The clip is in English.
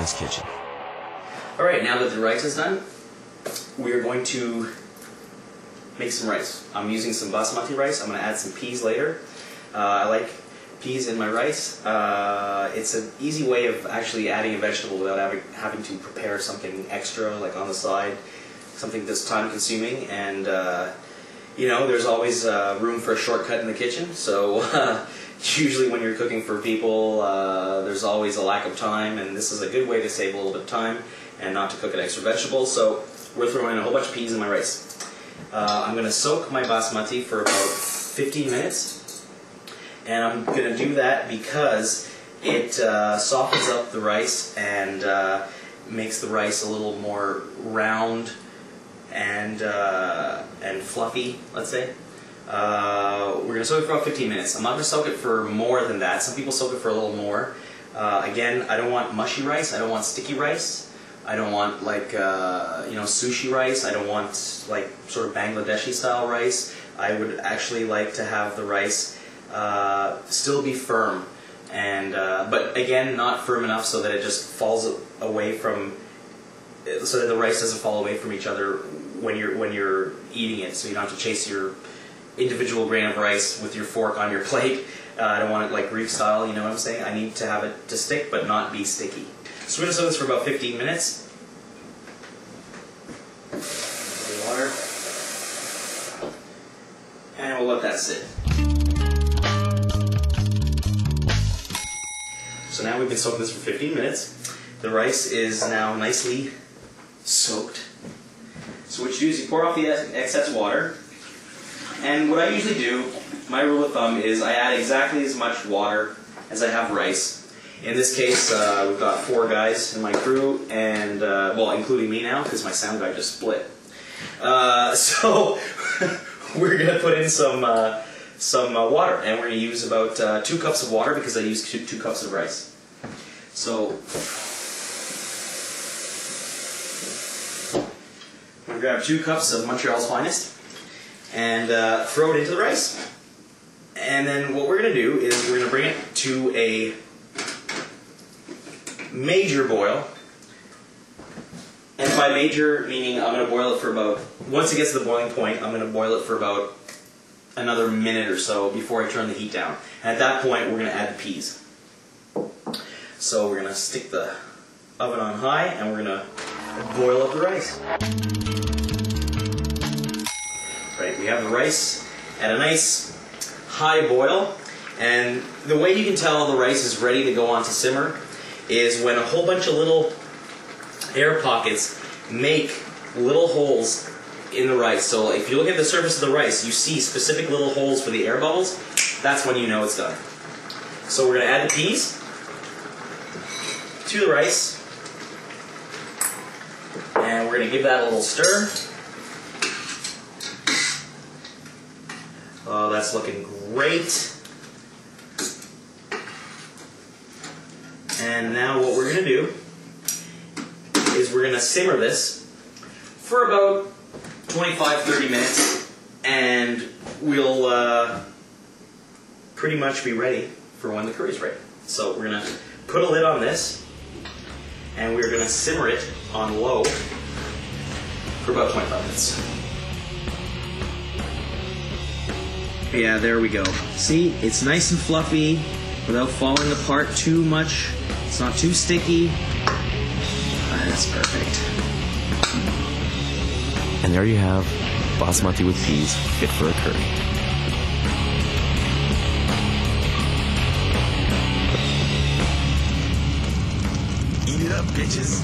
his kitchen. Alright, now that the rice is done, we are going to make some rice. I'm using some basmati rice. I'm going to add some peas later. I like peas in my rice. It's an easy way of actually adding a vegetable without having to prepare something extra, like on the side, something that's time consuming, and you know, there's always room for a shortcut in the kitchen, so usually when you're cooking for people, there's always a lack of time, and this is a good way to save a little bit of time and not to cook an extra vegetable. So we're throwing a whole bunch of peas in my rice. I'm going to soak my basmati for about 15 minutes, and I'm going to do that because it softens up the rice and makes the rice a little more round and fluffy, let's say. We're going to soak it for about 15 minutes. I'm not going to soak it for more than that. Some people soak it for a little more. Again, I don't want mushy rice. I don't want sticky rice. I don't want like you know, sushi rice. I don't want like sort of Bangladeshi style rice. I would actually like to have the rice still be firm, and but again, not firm enough so that it just falls away from, so that the rice doesn't fall away from each other when you're eating it, so you don't have to chase your individual grain of rice with your fork on your plate. I don't want it like Greek style, you know what I'm saying? I need to have it to stick but not be sticky. So we're going to soak this for about 15 minutes. Water. And we'll let that sit. So now we've been soaking this for 15 minutes. The rice is now nicely soaked. So what you do is you pour off the excess water, and what I usually do, my rule of thumb, is I add exactly as much water as I have rice. In this case, we've got 4 guys in my crew, and well, including me now, because my sound guy just split. So we're going to put in some water, and we're going to use about 2 cups of water because I use 2 cups of rice. So we're going to grab 2 cups of Montreal's Finest and throw it into the rice. And then what we're going to do is we're going to bring it to a major boil. And by major, meaning I'm going to boil it for about, once it gets to the boiling point, I'm going to boil it for about another minute or so before I turn the heat down. And at that point, we're going to add the peas. So we're going to stick the oven on high, and we're going to boil up the rice. Right, we have the rice at a nice high boil, and the way you can tell the rice is ready to go on to simmer is when a whole bunch of little air pockets make little holes in the rice. So if you look at the surface of the rice, you see specific little holes for the air bubbles. That's when you know it's done. So we're going to add the peas to the rice, and we're going to give that a little stir. Oh, that's looking great. And now what we're going to do is we're going to simmer this for about 25-30 minutes, and we'll pretty much be ready for when the curry's ready. So we're going to put a lid on this, and we're going to simmer it on low for about 25 minutes. Yeah, there we go. See, it's nice and fluffy without falling apart too much. It's not too sticky. That's perfect. And there you have basmati with peas, fit for a curry. Eat it up, bitches.